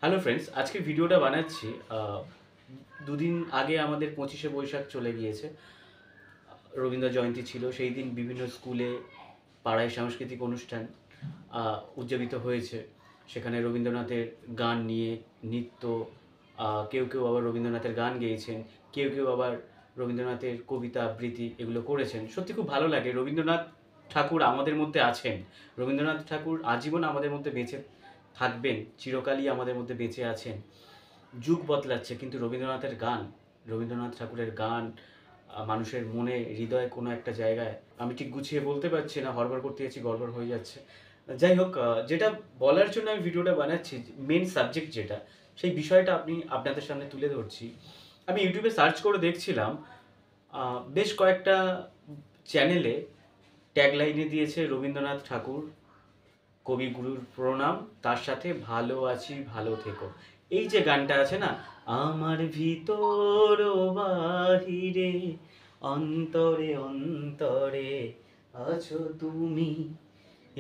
Hello friends, আজকে ভিডিওটা বানাচ্ছি দুদিন আগে আমাদের 25শে বৈশাখ চলে গিয়েছে। রবীন্দ্র জয়ন্তী ছিল, সেই দিন বিভিন্ন স্কুলে পাড়ায় সাংস্কৃতিক অনুষ্ঠান উদযাপিত হয়েছে। সেখানে রবীন্দ্রনাথের গান নিয়ে নৃত্য, কেউ কেউ আবার রবীন্দ্রনাথের গান গেয়েছেন, কেউ কেউ আবার রবীন্দ্রনাথের কবিতা আবৃত্তি এগুলো করেছেন। সত্যি খুব ভালো লাগে। রবীন্দ্রনাথ ঠাকুর আমাদের মধ্যে আছেন, রবীন্দ্রনাথ ঠাকুর আজীবন আমাদের মধ্যে বেঁচে থাকবেন, চিরকালই আমাদের মধ্যে বেঁচে আছেন। যুগ বদলাচ্ছে কিন্তু রবীন্দ্রনাথ ঠাকুরের গান মানুষের মনে, হৃদয়ে কোনো একটা জায়গায়, আমি ঠিক গুছিয়ে বলতে পারছি না, হড়বড় করতে যাচ্ছি, গড়বড় হয়ে যাচ্ছে। যাই হোক, যেটা বলার জন্য আমি ভিডিওটা বানাচ্ছি, মেন সাবজেক্ট যেটা, সেই বিষয়টা আপনাদের সামনে তুলে ধরছি। আমি ইউটিউবে সার্চ করে দেখছিলাম, বেশ কয়েকটা চ্যানেলে ট্যাগলাইনে দিয়েছে রবীন্দ্রনাথ ঠাকুর কবিগুরুর প্রণাম, তার সাথে ভালো আছি ভালো থেকো। এই যে গানটা আছে না, আমার ভিতর বাহিরে অন্তরে অন্তরে আছো তুমি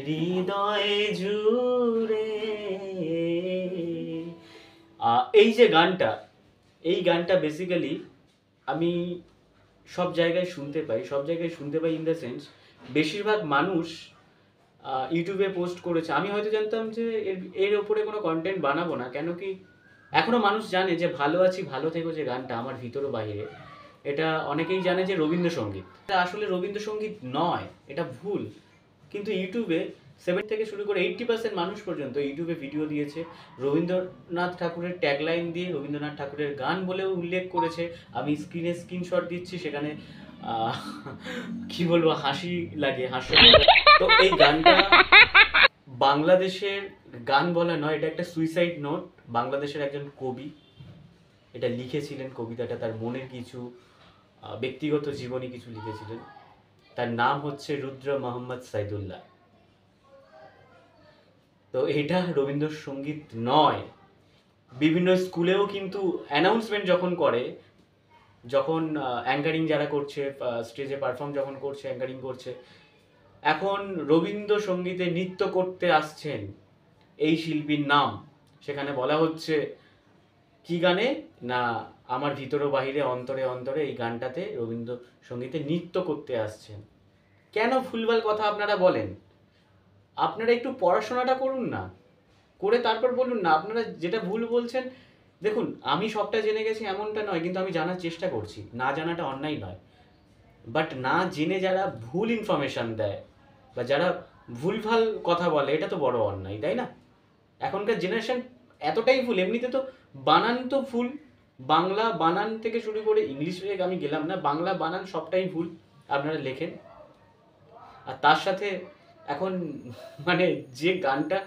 হৃদয়ে জুড়ে, এই যে গানটা, এই গানটা বেসিক্যালি আমি সব জায়গায় শুনতে পাই ইন দ্য সেন্স বেশিরভাগ মানুষ ইউটিউবে পোস্ট করেছে। আমি হয়তো জানতাম যে এর ওপরে কোনো কন্টেন্ট বানাবো না, কেন কি এখনো মানুষ জানে যে ভালো আছি ভালো থেকো যে গানটা আমার ভিতর ও বাইরে, এটা অনেকেই জানে যে রবীন্দ্রসঙ্গীত। এটা আসলে রবীন্দ্রসঙ্গীত নয়, এটা ভুল। কিন্তু ইউটিউবে 7 থেকে শুরু করে 80% মানুষ পর্যন্ত ইউটিউবে ভিডিও দিয়েছে, রবীন্দ্রনাথ ঠাকুরের ট্যাগলাইন দিয়ে রবীন্দ্রনাথ ঠাকুরের গান বলেও উল্লেখ করেছে। আমি স্ক্রিনে স্ক্রিনশট দিচ্ছি, সেখানে কি বলবো, হাসি লাগে, তো এই গানটা বাংলাদেশের গান বলা নয়, এটা একটা সুইসাইড নোট। বাংলাদেশের একজন কবি এটা লিখেছিলেন, কবিতাটা তার মনের কিছু ব্যক্তিগত জীবনী কিছু লিখেছিলেন। তার নাম হচ্ছে রুদ্র মোহাম্মদ সাইদুল্লাহ। তো এটা রবীন্দ্রসঙ্গীত নয়। বিভিন্ন স্কুলেও কিন্তু অ্যানাউন্সমেন্ট যখন করে, যখন অ্যাঙ্কারিং যারা করছে, স্টেজে পারফর্ম যখন করছে, অ্যাঙ্কারিং করছে, এখন রবীন্দ্রসঙ্গীতে নৃত্য করতে আসছেন এই শিল্পীর নাম, সেখানে বলা হচ্ছে কি গানে না, আমার ভিতর ও বাহিরে অন্তরে অন্তরে, এই গানটাতে রবীন্দ্রসঙ্গীতে নৃত্য করতে আসছেন। কেন ভুলভাল কথা আপনারা বলেন? আপনারা একটু পড়াশোনাটা করুন না, করে তারপর বলুন না আপনারা যেটা ভুল বলছেন। দেখুন, আমি সবটা জেনে গেছি এমনটা নয়, কিন্তু আমি জানার চেষ্টা করছি। না জানাটা অন্যায় নয়, বাট না জেনে যারা ভুল ইনফরমেশন দেয় বা যারা ভুলভাল কথা বলে, এটা তো বড় অন্যায়, তাই না? এখনকার জেনারেশন এতটাই ভুল, এমনিতে তো বানান তো ভুল, বাংলা বানান থেকে শুরু করে ইংলিশে আমি গেলাম না, বাংলা বানান সবটাই ভুল আপনারা লেখেন। আর তার সাথে এখন মানে যে গানটা,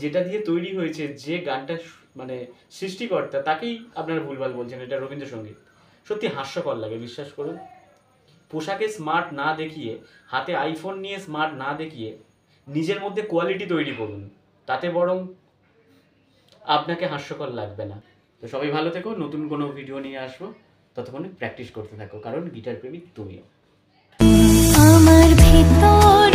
যেটা দিয়ে তৈরি হয়েছে, যে গানটা মানে সৃষ্টিকর্তা, তাকেই আপনারা ভুলভাল বলছেন এটা রবীন্দ্রসঙ্গীত। সত্যি হাস্যকর লাগে, বিশ্বাস করুন। পোশাকে স্মার্ট না দেখিয়ে, হাতে আইফোন নিয়ে স্মার্ট না দেখিয়ে, নিজের মধ্যে কোয়ালিটি তৈরি করুন, তাতে বরং আপনাকে হাস্যকর লাগবে না। তো সবাই ভালো থেকো, নতুন কোনো ভিডিও নিয়ে আসবো, ততক্ষণে প্র্যাকটিস করতে থাকো, কারণ গিটার প্রেমিক তুমিও। আমার ভিতর